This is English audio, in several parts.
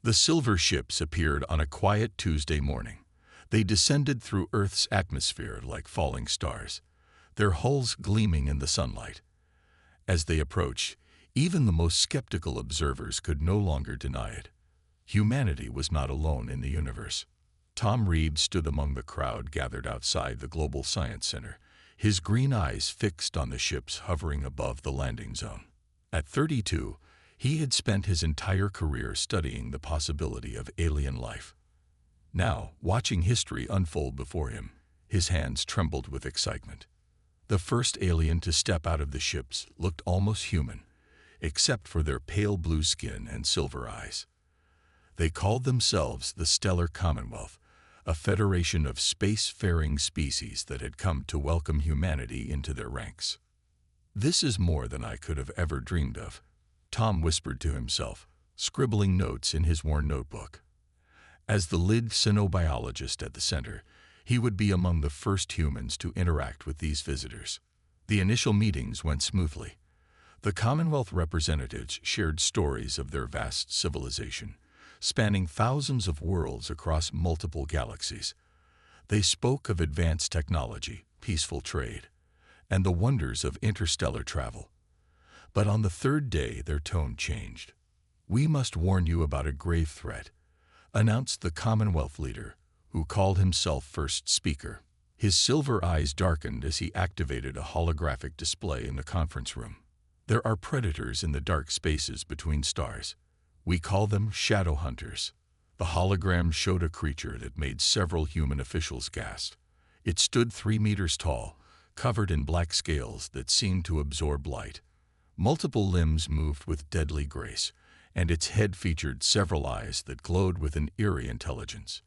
The silver ships appeared on a quiet Tuesday morning. They descended through Earth's atmosphere like falling stars, their hulls gleaming in the sunlight. As they approached, even the most skeptical observers could no longer deny it. Humanity was not alone in the universe. Tom Reed stood among the crowd gathered outside the Global Science Center, his green eyes fixed on the ships hovering above the landing zone. At 32, he had spent his entire career studying the possibility of alien life. Now, watching history unfold before him, his hands trembled with excitement. The first alien to step out of the ships looked almost human, except for their pale blue skin and silver eyes. They called themselves the Stellar Commonwealth, a federation of space-faring species that had come to welcome humanity into their ranks. "This is more than I could have ever dreamed of," Tom whispered to himself, scribbling notes in his worn notebook. As the lead xenobiologist at the center, he would be among the first humans to interact with these visitors. The initial meetings went smoothly. The Commonwealth representatives shared stories of their vast civilization, spanning thousands of worlds across multiple galaxies. They spoke of advanced technology, peaceful trade, and the wonders of interstellar travel. But on the third day, their tone changed. "We must warn you about a grave threat," announced the Commonwealth leader, who called himself first speaker. His silver eyes darkened as he activated a holographic display in the conference room. "There are predators in the dark spaces between stars. We call them shadow hunters." The hologram showed a creature that made several human officials gasp. It stood 3 meters tall, covered in black scales that seemed to absorb light. Multiple limbs moved with deadly grace, and its head featured several eyes that glowed with an eerie intelligence.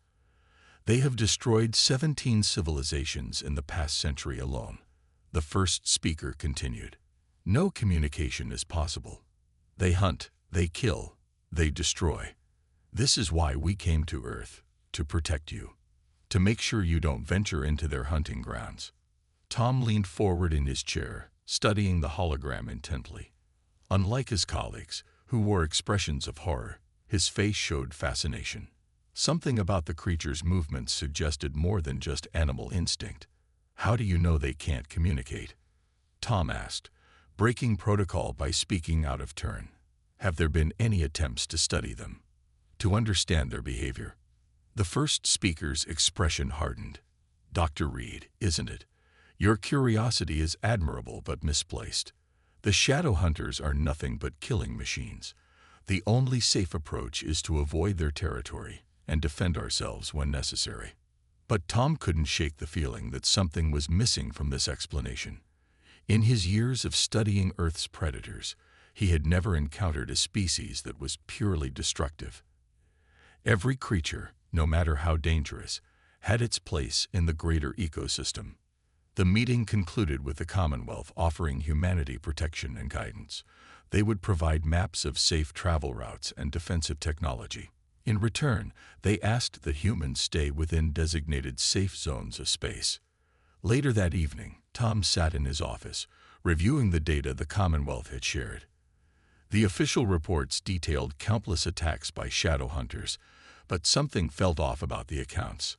"They have destroyed 17 civilizations in the past century alone," the first speaker continued. "No communication is possible. They hunt, they kill, they destroy. This is why we came to Earth, to protect you, to make sure you don't venture into their hunting grounds." Tom leaned forward in his chair, studying the hologram intently. Unlike his colleagues, who wore expressions of horror, his face showed fascination. Something about the creature's movements suggested more than just animal instinct. "How do you know they can't communicate?" Tom asked, breaking protocol by speaking out of turn. "Have there been any attempts to study them, to understand their behavior?" The first speaker's expression hardened. "Dr. Reed, isn't it? Your curiosity is admirable but misplaced. The shadow hunters are nothing but killing machines. The only safe approach is to avoid their territory and defend ourselves when necessary." But Tom couldn't shake the feeling that something was missing from this explanation. In his years of studying Earth's predators, he had never encountered a species that was purely destructive. Every creature, no matter how dangerous, had its place in the greater ecosystem. The meeting concluded with the Commonwealth offering humanity protection and guidance. They would provide maps of safe travel routes and defensive technology. In return, they asked that humans stay within designated safe zones of space. Later that evening, Tom sat in his office, reviewing the data the Commonwealth had shared. The official reports detailed countless attacks by shadow hunters, but something felt off about the accounts.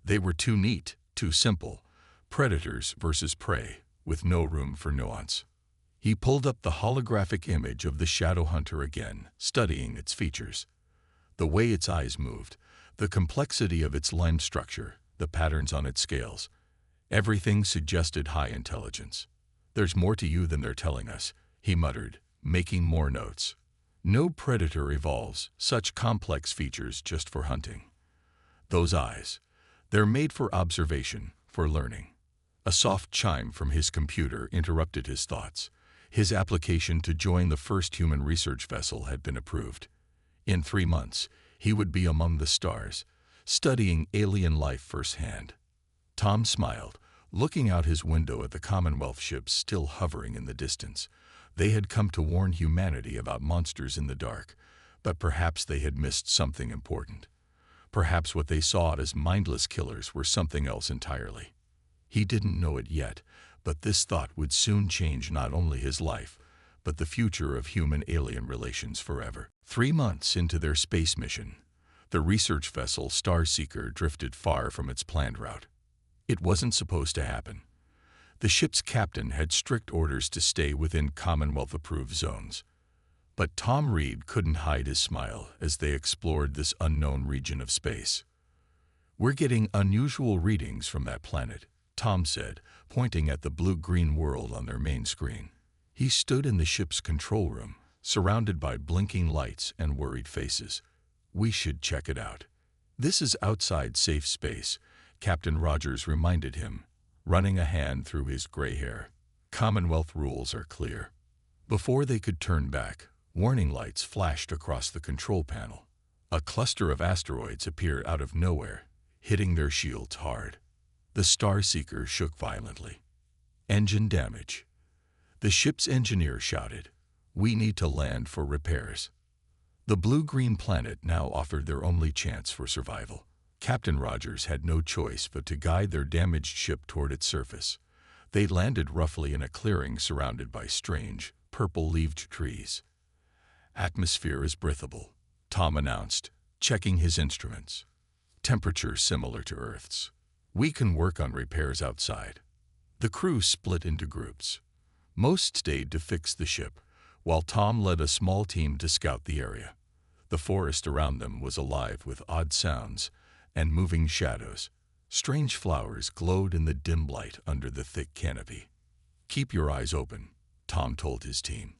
They were too neat, too simple. Predators versus prey, with no room for nuance. He pulled up the holographic image of the shadow hunter again, studying its features. The way its eyes moved, the complexity of its lens structure, the patterns on its scales. Everything suggested high intelligence. "There's more to you than they're telling us," he muttered, making more notes. "No predator evolves such complex features just for hunting. Those eyes, they're made for observation, for learning." A soft chime from his computer interrupted his thoughts. His application to join the first human research vessel had been approved. In 3 months, he would be among the stars, studying alien life firsthand. Tom smiled, looking out his window at the Commonwealth ships still hovering in the distance. They had come to warn humanity about monsters in the dark, but perhaps they had missed something important. Perhaps what they saw as mindless killers were something else entirely. He didn't know it yet, but this thought would soon change not only his life, but the future of human-alien relations forever. 3 months into their space mission, the research vessel Starseeker drifted far from its planned route. It wasn't supposed to happen. The ship's captain had strict orders to stay within Commonwealth-approved zones. But Tom Reed couldn't hide his smile as they explored this unknown region of space. "We're getting unusual readings from that planet," Tom said, pointing at the blue-green world on their main screen. He stood in the ship's control room, surrounded by blinking lights and worried faces. "We should check it out." "This is outside safe space," Captain Rogers reminded him, running a hand through his gray hair. "Commonwealth rules are clear." Before they could turn back, warning lights flashed across the control panel. A cluster of asteroids appeared out of nowhere, hitting their shields hard. The Starseeker shook violently. "Engine damage." The ship's engineer shouted, "We need to land for repairs." The blue-green planet now offered their only chance for survival. Captain Rogers had no choice but to guide their damaged ship toward its surface. They landed roughly in a clearing surrounded by strange, purple-leaved trees. "Atmosphere is breathable," Tom announced, checking his instruments. "Temperature similar to Earth's. We can work on repairs outside." The crew split into groups. Most stayed to fix the ship, while Tom led a small team to scout the area. The forest around them was alive with odd sounds and moving shadows. Strange flowers glowed in the dim light under the thick canopy. "Keep your eyes open," Tom told his team.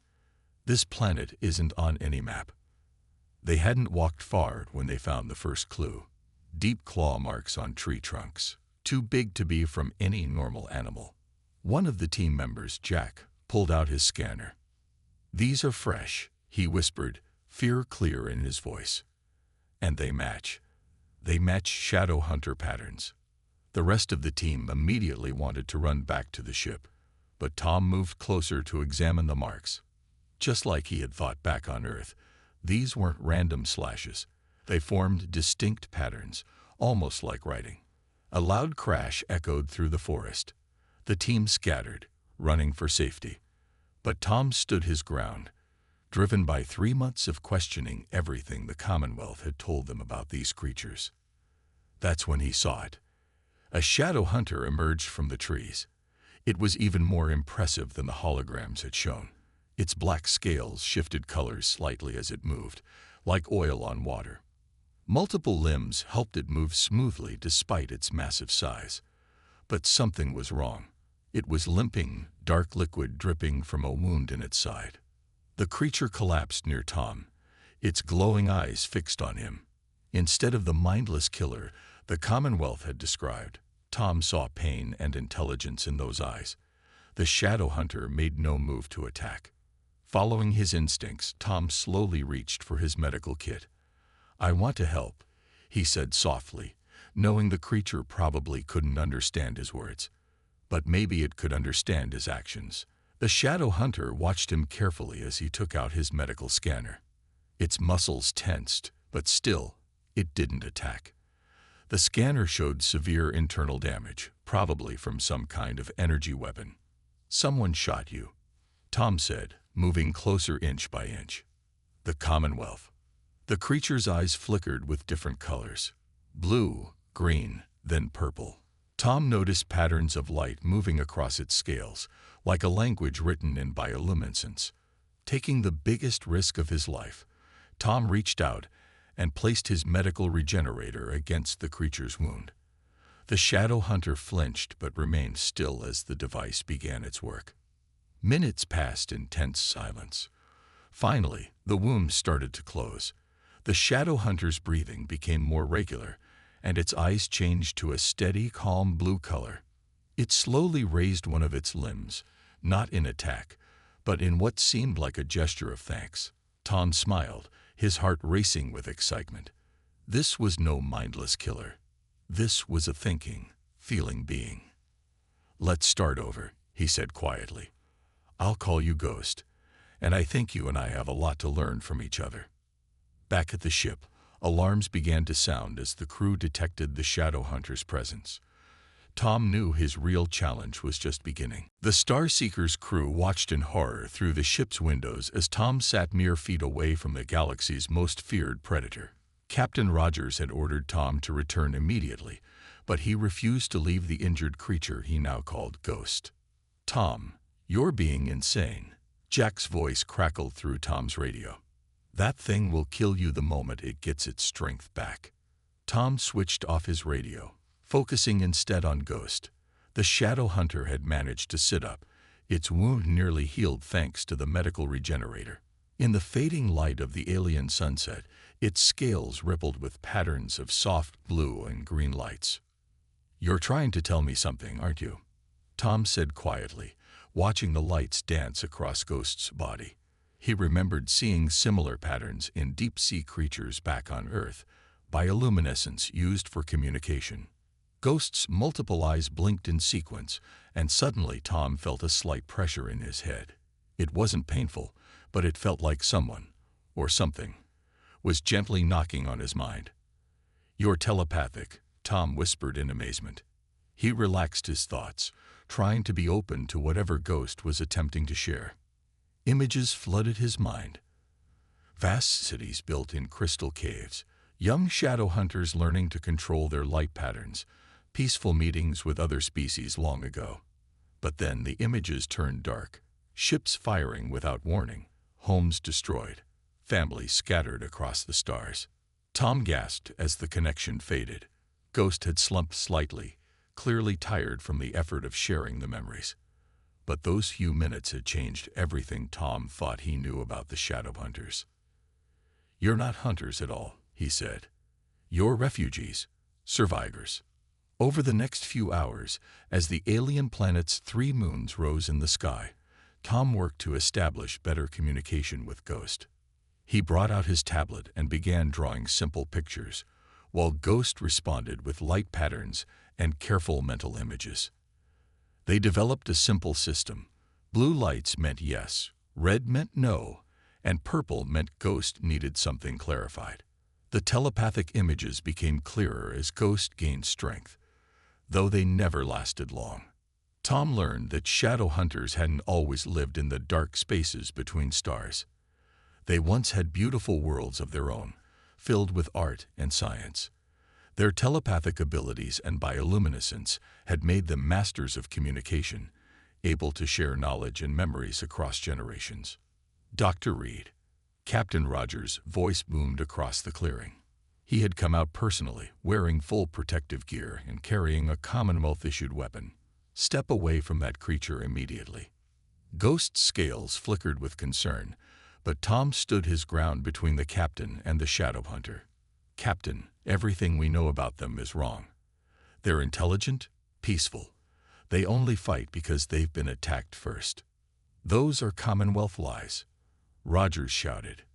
"This planet isn't on any map." They hadn't walked far when they found the first clue. Deep claw marks on tree trunks, too big to be from any normal animal. One of the team members, Jack, pulled out his scanner. "These are fresh," he whispered, fear clear in his voice. "And they match. They match shadow hunter patterns." The rest of the team immediately wanted to run back to the ship, but Tom moved closer to examine the marks. Just like he had thought back on Earth, these weren't random slashes. They formed distinct patterns, almost like writing. A loud crash echoed through the forest. The team scattered, running for safety. But Tom stood his ground, driven by 3 months of questioning everything the Commonwealth had told them about these creatures. That's when he saw it. A shadow hunter emerged from the trees. It was even more impressive than the holograms had shown. Its black scales shifted colors slightly as it moved, like oil on water. Multiple limbs helped it move smoothly despite its massive size. But something was wrong. It was limping, dark liquid dripping from a wound in its side. The creature collapsed near Tom, its glowing eyes fixed on him. Instead of the mindless killer the Commonwealth had described, Tom saw pain and intelligence in those eyes. The shadow hunter made no move to attack. Following his instincts, Tom slowly reached for his medical kit. "I want to help," he said softly, knowing the creature probably couldn't understand his words. But maybe it could understand his actions. The shadow hunter watched him carefully as he took out his medical scanner. Its muscles tensed, but still, it didn't attack. The scanner showed severe internal damage, probably from some kind of energy weapon. "Someone shot you," Tom said, moving closer inch by inch. "The Commonwealth." The creature's eyes flickered with different colors. Blue, green, then purple. Tom noticed patterns of light moving across its scales, like a language written in bioluminescence. Taking the biggest risk of his life, Tom reached out and placed his medical regenerator against the creature's wound. The shadow hunter flinched but remained still as the device began its work. Minutes passed in tense silence. Finally, the wound started to close. The shadow hunter's breathing became more regular, and its eyes changed to a steady, calm blue color. It slowly raised one of its limbs, not in attack, but in what seemed like a gesture of thanks. Tom smiled, his heart racing with excitement. This was no mindless killer. This was a thinking, feeling being. "Let's start over," he said quietly. "I'll call you Ghost, and I think you and I have a lot to learn from each other." Back at the ship, alarms began to sound as the crew detected the shadow hunter's presence. Tom knew his real challenge was just beginning. The Starseeker's crew watched in horror through the ship's windows as Tom sat mere feet away from the galaxy's most feared predator. Captain Rogers had ordered Tom to return immediately, but he refused to leave the injured creature he now called Ghost. "Tom, you're being insane." Jack's voice crackled through Tom's radio. "That thing will kill you the moment it gets its strength back." Tom switched off his radio, focusing instead on Ghost. The shadow hunter had managed to sit up, its wound nearly healed thanks to the medical regenerator. In the fading light of the alien sunset, its scales rippled with patterns of soft blue and green lights. "You're trying to tell me something, aren't you?" Tom said quietly, watching the lights dance across Ghost's body. He remembered seeing similar patterns in deep-sea creatures back on Earth, bioluminescence used for communication. Ghost's multiple eyes blinked in sequence, and suddenly Tom felt a slight pressure in his head. It wasn't painful, but it felt like someone, or something, was gently knocking on his mind. "You're telepathic," Tom whispered in amazement. He relaxed his thoughts, trying to be open to whatever Ghost was attempting to share. Images flooded his mind. Vast cities built in crystal caves, young shadow hunters learning to control their light patterns, peaceful meetings with other species long ago. But then the images turned dark. Ships firing without warning, homes destroyed, families scattered across the stars. Tom gasped as the connection faded. Ghost had slumped slightly, clearly tired from the effort of sharing the memories. But those few minutes had changed everything Tom thought he knew about the shadow hunters. "You're not hunters at all," he said. "You're refugees, survivors." Over the next few hours, as the alien planet's 3 moons rose in the sky, Tom worked to establish better communication with Ghost. He brought out his tablet and began drawing simple pictures, while Ghost responded with light patterns and careful mental images. They developed a simple system. Blue lights meant yes, red meant no, and purple meant Ghost needed something clarified. The telepathic images became clearer as Ghost gained strength, though they never lasted long. Tom learned that shadow hunters hadn't always lived in the dark spaces between stars. They once had beautiful worlds of their own, filled with art and science. Their telepathic abilities and bioluminescence had made them masters of communication, able to share knowledge and memories across generations. "Dr. Reed." Captain Rogers' voice boomed across the clearing. He had come out personally, wearing full protective gear and carrying a Commonwealth-issued weapon. "Step away from that creature immediately." Ghost's scales flickered with concern, but Tom stood his ground between the captain and the shadow hunter. "Captain, everything we know about them is wrong. They're intelligent, peaceful. They only fight because they've been attacked first." "Those are Commonwealth lies," Rogers shouted.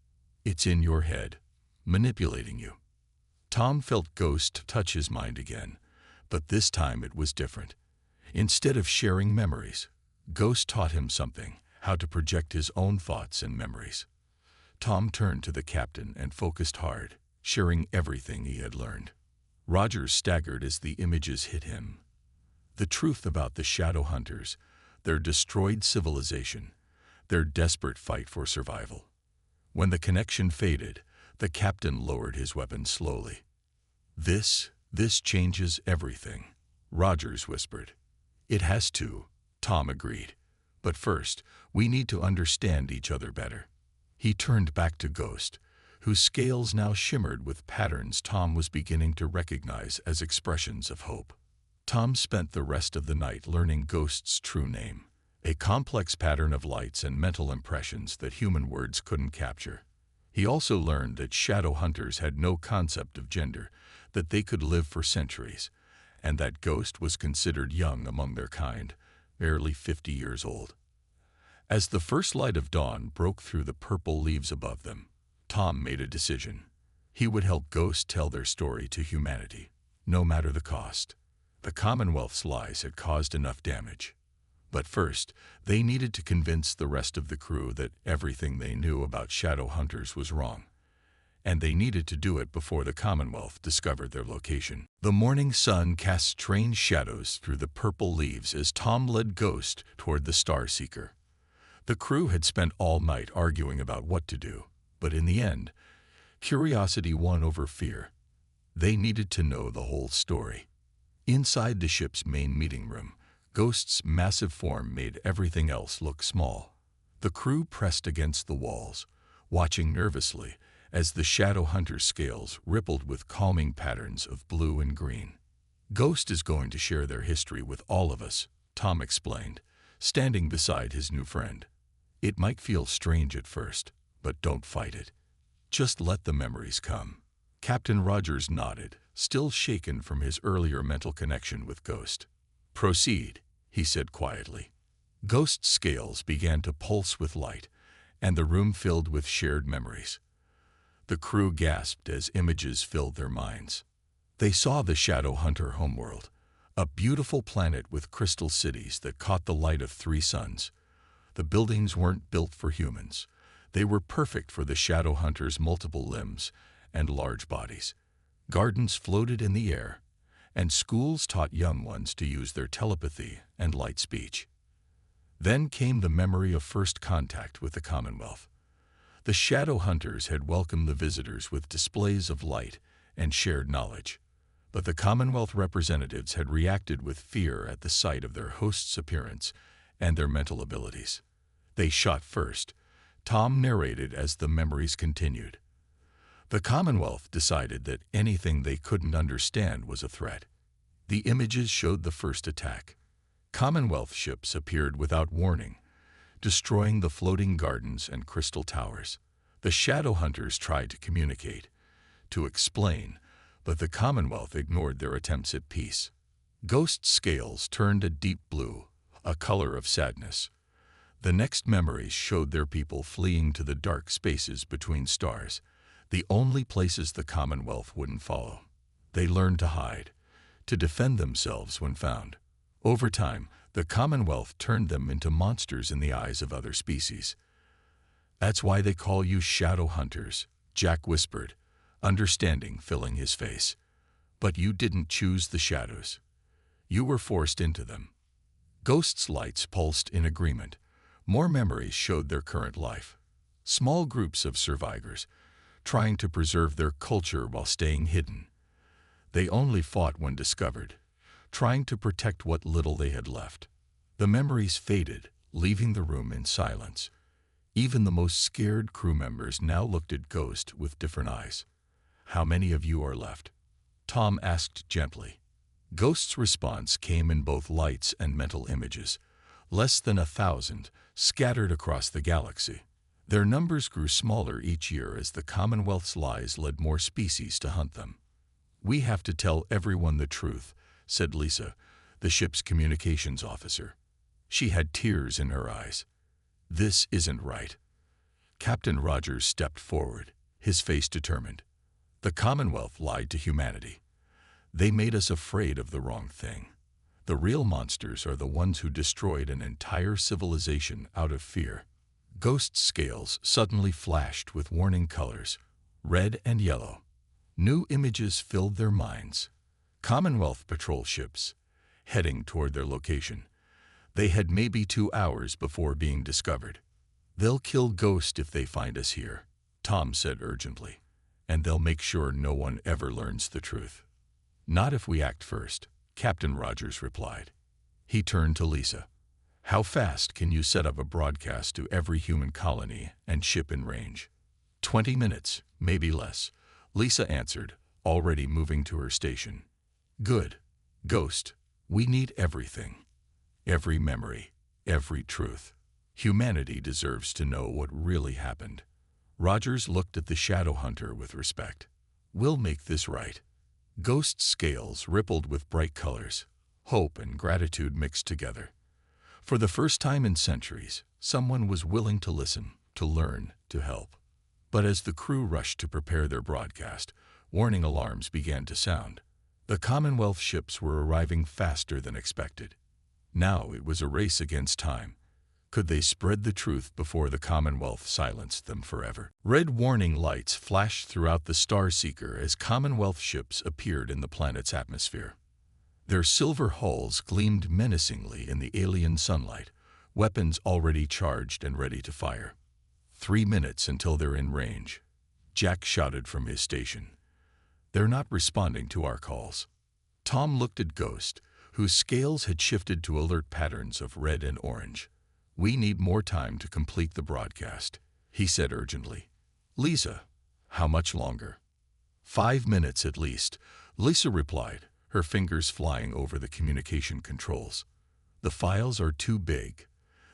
"It's in your head, manipulating you." Tom felt Ghost touch his mind again, but this time it was different. Instead of sharing memories, Ghost taught him something, how to project his own thoughts and memories. Tom turned to the captain and focused hard, sharing everything he had learned. Rogers staggered as the images hit him. The truth about the shadow hunters, their destroyed civilization, their desperate fight for survival. When the connection faded, the captain lowered his weapon slowly. This changes everything," Rogers whispered. "It has to," Tom agreed. "But first, we need to understand each other better." He turned back to Ghost, whose scales now shimmered with patterns Tom was beginning to recognize as expressions of hope. Tom spent the rest of the night learning Ghost's true name, a complex pattern of lights and mental impressions that human words couldn't capture. He also learned that shadow hunters had no concept of gender, that they could live for centuries, and that Ghost was considered young among their kind, barely 50 years old. As the first light of dawn broke through the purple leaves above them, Tom made a decision. He would help Ghost tell their story to humanity, no matter the cost. The Commonwealth's lies had caused enough damage. But first, they needed to convince the rest of the crew that everything they knew about shadow hunters was wrong. and they needed to do it before the Commonwealth discovered their location. The morning sun cast strange shadows through the purple leaves as Tom led Ghost toward the Star Seeker. The crew had spent all night arguing about what to do, but in the end, curiosity won over fear. They needed to know the whole story. Inside the ship's main meeting room, Ghost's massive form made everything else look small. The crew pressed against the walls, watching nervously as the Shadow Hunter's scales rippled with calming patterns of blue and green. Ghost is going to share their history with all of us, Tom explained, standing beside his new friend. It might feel strange at first, but don't fight it. Just let the memories come. Captain Rogers nodded, still shaken from his earlier mental connection with Ghost. Proceed, he said quietly. Ghost's scales began to pulse with light, and the room filled with shared memories. The crew gasped as images filled their minds. They saw the Shadow Hunter homeworld, a beautiful planet with crystal cities that caught the light of 3 suns. The buildings weren't built for humans. They were perfect for the Shadow Hunter's multiple limbs and large bodies. Gardens floated in the air, and schools taught young ones to use their telepathy and light speech. Then came the memory of first contact with the Commonwealth. The Shadow Hunters had welcomed the visitors with displays of light and shared knowledge, but the Commonwealth representatives had reacted with fear at the sight of their host's appearance and their mental abilities. They shot first, Tom narrated as the memories continued. The Commonwealth decided that anything they couldn't understand was a threat. The images showed the first attack. Commonwealth ships appeared without warning, destroying the floating gardens and crystal towers. The Shadow Hunters tried to communicate, to explain, but the Commonwealth ignored their attempts at peace. Ghost's scales turned a deep blue, a color of sadness. The next memories showed their people fleeing to the dark spaces between stars, the only places the Commonwealth wouldn't follow. They learned to hide, to defend themselves when found. Over time, the Commonwealth turned them into monsters in the eyes of other species. That's why they call you Shadow Hunters, Jack whispered, understanding filling his face. But you didn't choose the shadows. You were forced into them. Ghost's lights pulsed in agreement. More memories showed their current life. Small groups of survivors, trying to preserve their culture while staying hidden. They only fought when discovered, trying to protect what little they had left. The memories faded, leaving the room in silence. Even the most scared crew members now looked at Ghost with different eyes. How many of you are left? Tom asked gently. Ghost's response came in both lights and mental images. Less than 1,000, scattered across the galaxy. Their numbers grew smaller each year as the Commonwealth's lies led more species to hunt them. We have to tell everyone the truth, said Lisa, the ship's communications officer. She had tears in her eyes. This isn't right. Captain Rogers stepped forward, his face determined. The Commonwealth lied to humanity. They made us afraid of the wrong thing. The real monsters are the ones who destroyed an entire civilization out of fear. Ghost's scales suddenly flashed with warning colors, red and yellow. New images filled their minds. Commonwealth patrol ships, heading toward their location. They had maybe 2 hours before being discovered. They'll kill Ghost if they find us here, Tom said urgently, and they'll make sure no one ever learns the truth. Not if we act first, Captain Rogers replied. He turned to Lisa. How fast can you set up a broadcast to every human colony and ship in range? 20 minutes, maybe less, Lisa answered, already moving to her station. Good. Ghost, we need everything. Every memory, every truth. Humanity deserves to know what really happened. Rogers looked at the Shadow Hunter with respect. We'll make this right. Ghost's scales rippled with bright colors. Hope and gratitude mixed together. For the first time in centuries, someone was willing to listen, to learn, to help. But as the crew rushed to prepare their broadcast, warning alarms began to sound. The Commonwealth ships were arriving faster than expected. Now it was a race against time. Could they spread the truth before the Commonwealth silenced them forever? Red warning lights flashed throughout the Star Seeker as Commonwealth ships appeared in the planet's atmosphere. Their silver hulls gleamed menacingly in the alien sunlight, weapons already charged and ready to fire. 3 minutes until they're in range, Jack shouted from his station. They're not responding to our calls. Tom looked at Ghost, whose scales had shifted to alert patterns of red and orange. We need more time to complete the broadcast, he said urgently. Lisa, how much longer? 5 minutes at least, Lisa replied, her fingers flying over the communication controls. The files are too big.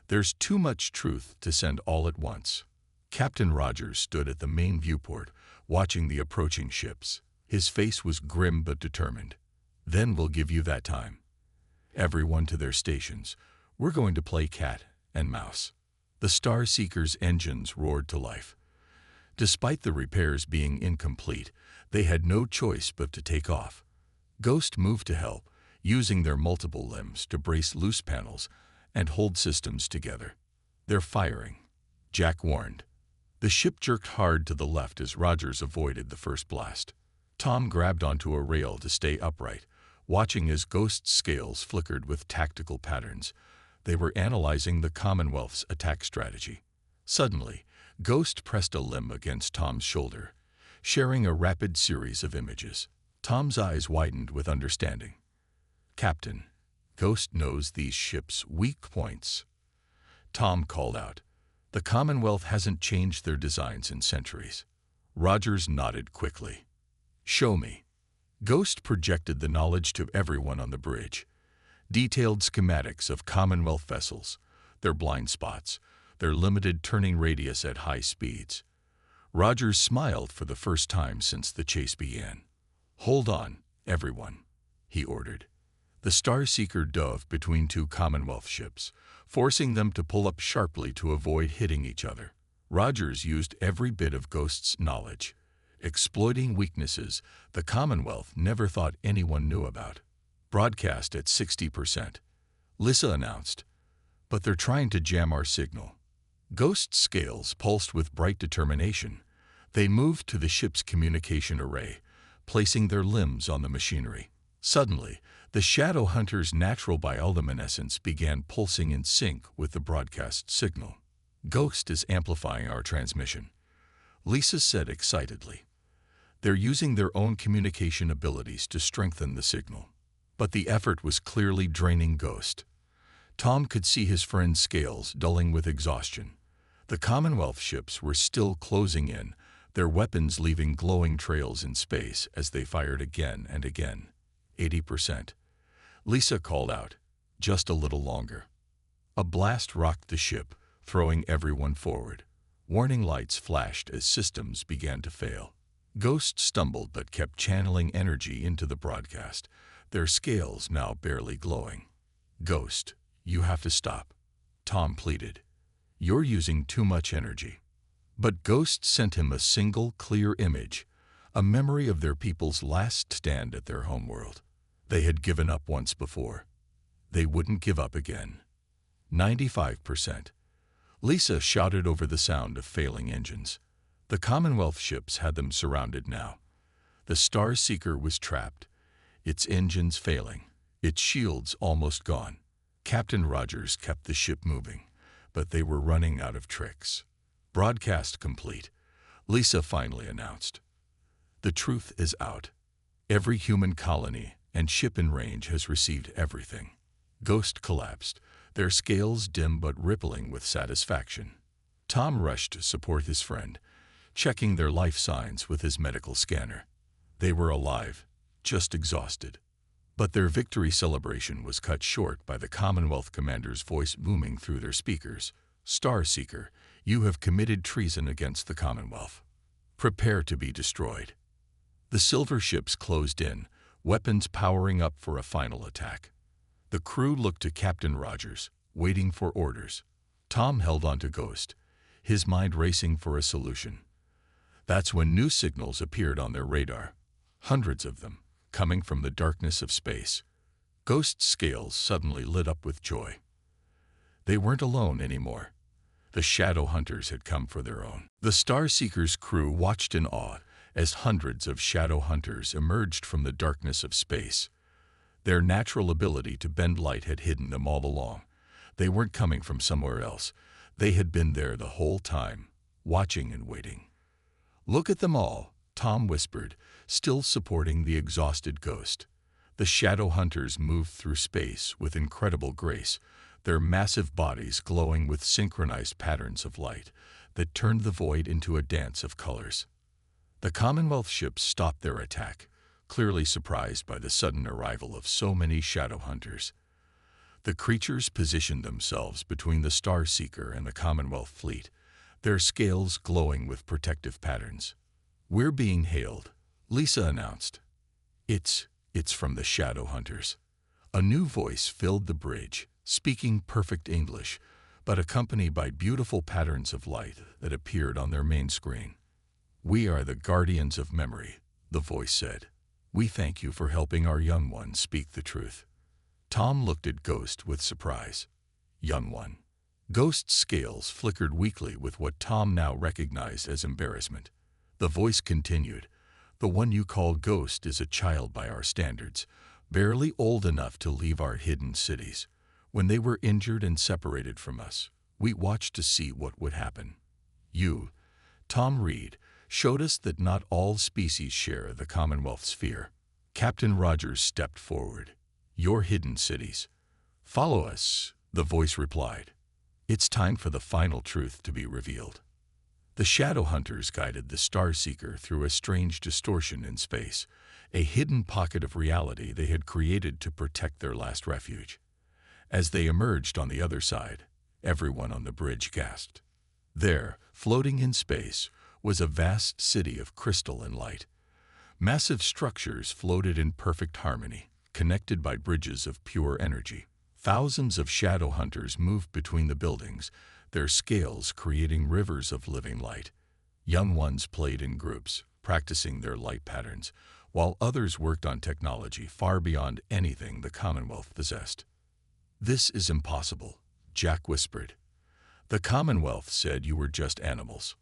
There's too much truth to send all at once. Captain Rogers stood at the main viewport, watching the approaching ships. His face was grim but determined. Then we'll give you that time. Everyone to their stations. We're going to play cat and mouse. The Star Seeker's engines roared to life. Despite the repairs being incomplete, they had no choice but to take off. Ghost moved to help, using their multiple limbs to brace loose panels and hold systems together. They're firing, Jack warned. The ship jerked hard to the left as Rogers avoided the first blast. Tom grabbed onto a rail to stay upright, watching as Ghost's scales flickered with tactical patterns. They were analyzing the Commonwealth's attack strategy. Suddenly, Ghost pressed a limb against Tom's shoulder, sharing a rapid series of images. Tom's eyes widened with understanding. Captain, Ghost knows these ships' weak points. Tom called out. The Commonwealth hasn't changed their designs in centuries. Rogers nodded quickly. Show me. Ghost projected the knowledge to everyone on the bridge. Detailed schematics of Commonwealth vessels, their blind spots, their limited turning radius at high speeds. Rogers smiled for the first time since the chase began. Hold on, everyone, he ordered. The Star Seeker dove between two Commonwealth ships, forcing them to pull up sharply to avoid hitting each other. Rogers used every bit of Ghost's knowledge, exploiting weaknesses the Commonwealth never thought anyone knew about. Broadcast at 60%, Lisa announced. But they're trying to jam our signal. Ghost's scales pulsed with bright determination. They moved to the ship's communication array, placing their limbs on the machinery. Suddenly, the Shadow Hunter's natural bioluminescence began pulsing in sync with the broadcast signal. Ghost is amplifying our transmission, Lisa said excitedly. They're using their own communication abilities to strengthen the signal. But the effort was clearly draining Ghost. Tom could see his friend's scales dulling with exhaustion. The Commonwealth ships were still closing in, their weapons leaving glowing trails in space as they fired again and again. 80%. Lisa called out, just a little longer. A blast rocked the ship, throwing everyone forward. Warning lights flashed as systems began to fail. Ghost stumbled but kept channeling energy into the broadcast, their scales now barely glowing. Ghost, you have to stop, Tom pleaded. You're using too much energy. But Ghost sent him a single clear image, a memory of their people's last stand at their homeworld. They had given up once before. They wouldn't give up again. 95%. Lisa shouted over the sound of failing engines. The Commonwealth ships had them surrounded now. The Star Seeker was trapped, its engines failing, its shields almost gone. Captain Rogers kept the ship moving, but they were running out of tricks. Broadcast complete, Lisa finally announced. The truth is out. Every human colony and ship in range has received everything. Ghost collapsed, their scales dim but rippling with satisfaction. Tom rushed to support his friend, checking their life signs with his medical scanner. They were alive, just exhausted. But their victory celebration was cut short by the Commonwealth commander's voice booming through their speakers. Star Seeker, you have committed treason against the Commonwealth. Prepare to be destroyed. The silver ships closed in, weapons powering up for a final attack. The crew looked to Captain Rogers, waiting for orders. Tom held on to Ghost, his mind racing for a solution. That's when new signals appeared on their radar. Hundreds of them, coming from the darkness of space. Ghost's scales suddenly lit up with joy. They weren't alone anymore. The shadow hunters had come for their own. The Starseeker's crew watched in awe as hundreds of shadow hunters emerged from the darkness of space. Their natural ability to bend light had hidden them all along. They weren't coming from somewhere else. They had been there the whole time, watching and waiting. "Look at them all," Tom whispered, still supporting the exhausted Ghost. The shadow hunters moved through space with incredible grace, their massive bodies glowing with synchronized patterns of light that turned the void into a dance of colors. The Commonwealth ships stopped their attack, clearly surprised by the sudden arrival of so many shadow hunters. The creatures positioned themselves between the Starseeker and the Commonwealth fleet, their scales glowing with protective patterns. "We're being hailed," Lisa announced. It's from the shadow hunters." A new voice filled the bridge, speaking perfect English, but accompanied by beautiful patterns of light that appeared on their main screen. "We are the guardians of memory," the voice said. "We thank you for helping our young ones speak the truth." Tom looked at Ghost with surprise. "Young one." Ghost's scales flickered weakly with what Tom now recognized as embarrassment. The voice continued, "The one you call Ghost is a child by our standards, barely old enough to leave our hidden cities. When they were injured and separated from us, we watched to see what would happen. You, Tom Reed, showed us that not all species share the Commonwealth's fear." Captain Rogers stepped forward. "Your hidden cities. Follow us," the voice replied. "It's time for the final truth to be revealed." The shadow hunters guided the Starseeker through a strange distortion in space, a hidden pocket of reality they had created to protect their last refuge. As they emerged on the other side, everyone on the bridge gasped. There, floating in space, was a vast city of crystal and light. Massive structures floated in perfect harmony, connected by bridges of pure energy. Thousands of shadow hunters moved between the buildings, their scales creating rivers of living light. Young ones played in groups, practicing their light patterns, while others worked on technology far beyond anything the Commonwealth possessed. "This is impossible," Jack whispered. "The Commonwealth said you were just animals."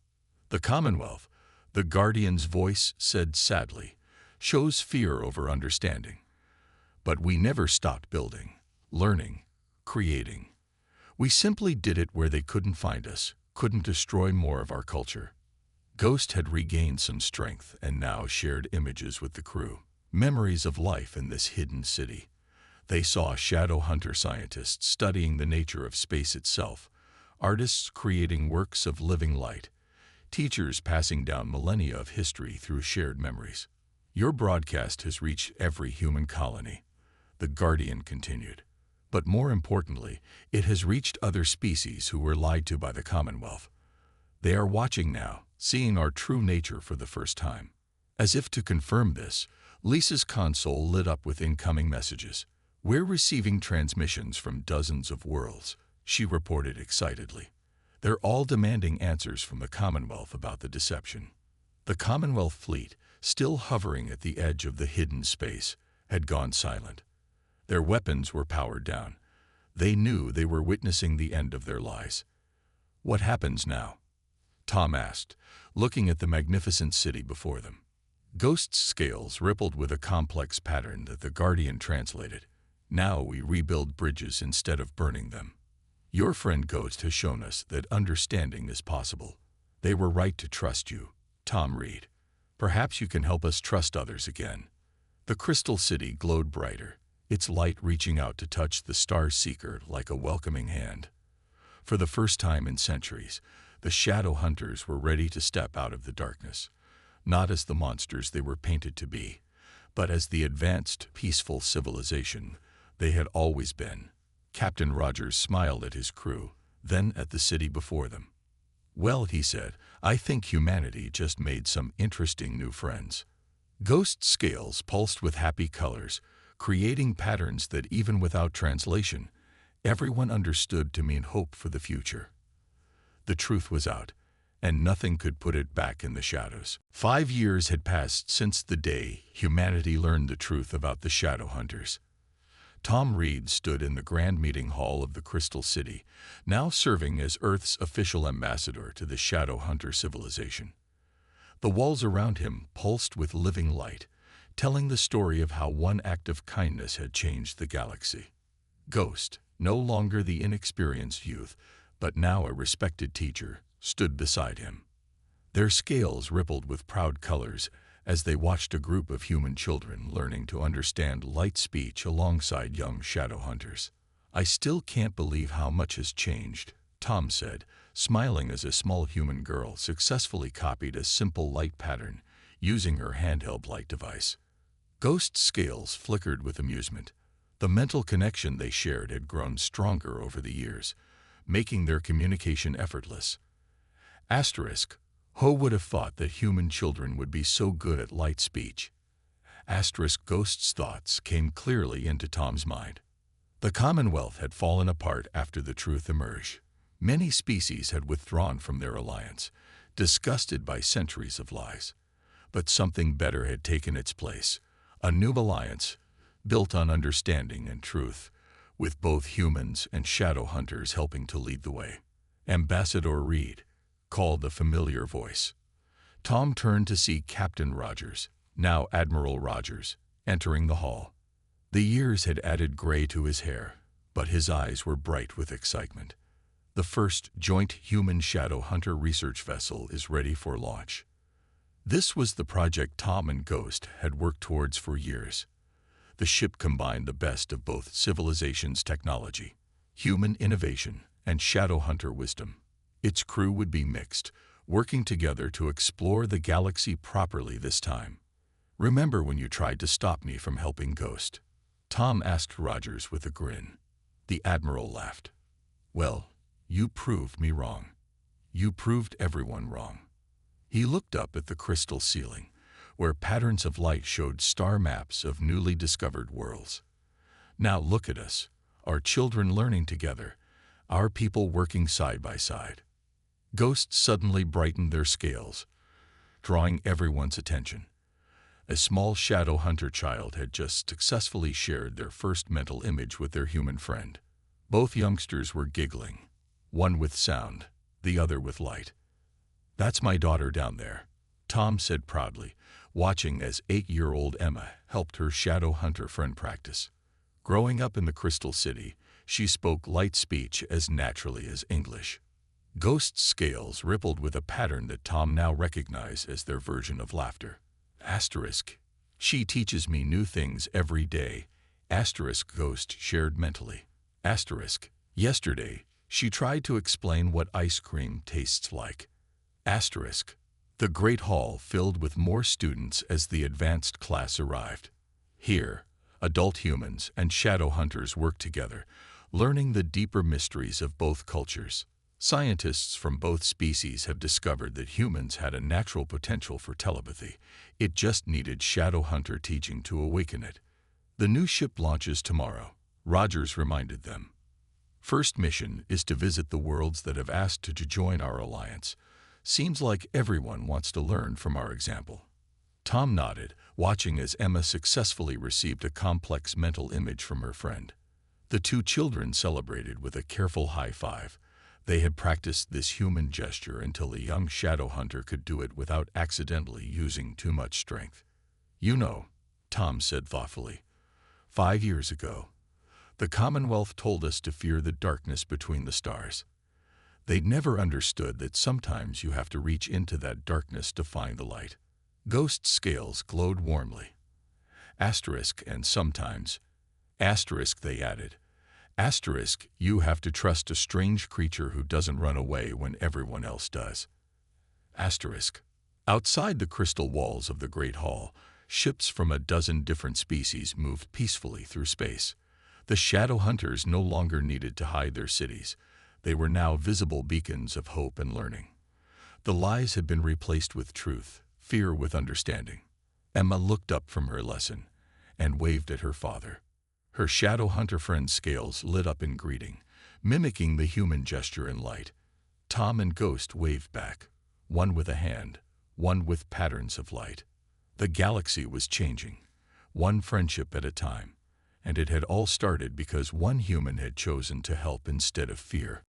"The Commonwealth," the Guardian's voice said sadly, "shows fear over understanding. But we never stopped building, learning, creating. We simply did it where they couldn't find us, couldn't destroy more of our culture." Ghost had regained some strength and now shared images with the crew, memories of life in this hidden city. They saw shadow hunter scientists studying the nature of space itself, artists creating works of living light, teachers passing down millennia of history through shared memories. "Your broadcast has reached every human colony," the Guardian continued. "But more importantly, it has reached other species who were lied to by the Commonwealth. They are watching now, seeing our true nature for the first time." As if to confirm this, Lisa's console lit up with incoming messages. "We're receiving transmissions from dozens of worlds," she reported excitedly. "They're all demanding answers from the Commonwealth about the deception." The Commonwealth fleet, still hovering at the edge of the hidden space, had gone silent. Their weapons were powered down. They knew they were witnessing the end of their lies. "What happens now?" Tom asked, looking at the magnificent city before them. Ghost's scales rippled with a complex pattern that the Guardian translated. "Now we rebuild bridges instead of burning them. Your friend Ghost has shown us that understanding is possible. They were right to trust you, Tom Reed. Perhaps you can help us trust others again." The Crystal City glowed brighter, its light reaching out to touch the Starseeker like a welcoming hand. For the first time in centuries, the shadow hunters were ready to step out of the darkness, not as the monsters they were painted to be, but as the advanced, peaceful civilization they had always been. Captain Rogers smiled at his crew, then at the city before them. "Well," he said, "I think humanity just made some interesting new friends." Ghost scales pulsed with happy colors, creating patterns that even without translation, everyone understood to mean hope for the future. The truth was out, and nothing could put it back in the shadows. 5 years had passed since the day humanity learned the truth about the shadow hunters. Tom Reed stood in the grand meeting hall of the Crystal City, now serving as Earth's official ambassador to the Shadow Hunter civilization. The walls around him pulsed with living light, telling the story of how one act of kindness had changed the galaxy. Ghost, no longer the inexperienced youth, but now a respected teacher, stood beside him. Their scales rippled with proud colors as they watched a group of human children learning to understand light speech alongside young shadow hunters. "I still can't believe how much has changed," Tom said, smiling as a small human girl successfully copied a simple light pattern using her handheld light device. Ghost's scales flickered with amusement. The mental connection they shared had grown stronger over the years, making their communication effortless. Asterisk, who would have thought that human children would be so good at light speech? Asterisk, Ghost's thoughts came clearly into Tom's mind. The Commonwealth had fallen apart after the truth emerged. Many species had withdrawn from their alliance, disgusted by centuries of lies. But something better had taken its place, a new alliance built on understanding and truth, with both humans and shadow hunters helping to lead the way. Ambassador Reed called the familiar voice. Tom turned to see Captain Rogers, now Admiral Rogers, entering the hall. The years had added gray to his hair, but his eyes were bright with excitement. The first joint human shadow hunter research vessel is ready for launch. This was the project Tom and Ghost had worked towards for years. The ship combined the best of both civilizations' technology, human innovation, and shadow hunter wisdom. Its crew would be mixed, working together to explore the galaxy properly this time. "Remember when you tried to stop me from helping Ghost?" Tom asked Rogers with a grin. The Admiral laughed. "Well, you proved me wrong. You proved everyone wrong." He looked up at the crystal ceiling, where patterns of light showed star maps of newly discovered worlds. "Now look at us, our children learning together, our people working side by side." Ghost suddenly brightened their scales, drawing everyone's attention. A small shadow hunter child had just successfully shared their first mental image with their human friend. Both youngsters were giggling, one with sound, the other with light. "That's my daughter down there," Tom said proudly, watching as 8-year-old Emma helped her shadow hunter friend practice. Growing up in the Crystal City, she spoke light speech as naturally as English. Ghost's scales rippled with a pattern that Tom now recognized as their version of laughter. Asterisk, "She teaches me new things every day." Asterisk, Ghost shared mentally. Asterisk, "Yesterday, she tried to explain what ice cream tastes like." Asterisk, the Great Hall filled with more students as the advanced class arrived. Here, adult humans and shadow hunters worked together, learning the deeper mysteries of both cultures. Scientists from both species have discovered that humans had a natural potential for telepathy. It just needed shadow hunter teaching to awaken it. "The new ship launches tomorrow," Rogers reminded them. "First mission is to visit the worlds that have asked to join our alliance. Seems like everyone wants to learn from our example." Tom nodded, watching as Emma successfully received a complex mental image from her friend. The two children celebrated with a careful high five. They had practiced this human gesture until the young shadow hunter could do it without accidentally using too much strength. "You know," Tom said thoughtfully, 5 years ago, the Commonwealth told us to fear the darkness between the stars. They'd never understood that sometimes you have to reach into that darkness to find the light." Ghost's scales glowed warmly. Asterisk, and sometimes. Asterisk, they added. Asterisk, you have to trust a strange creature who doesn't run away when everyone else does. Asterisk. Outside the crystal walls of the Great Hall, ships from a dozen different species moved peacefully through space. The shadow hunters no longer needed to hide their cities. They were now visible beacons of hope and learning. The lies had been replaced with truth, fear with understanding. Emma looked up from her lesson and waved at her father. Her shadow hunter friend's scales lit up in greeting, mimicking the human gesture in light. Tom and Ghost waved back, one with a hand, one with patterns of light. The galaxy was changing, one friendship at a time, And it had all started because one human had chosen to help instead of fear.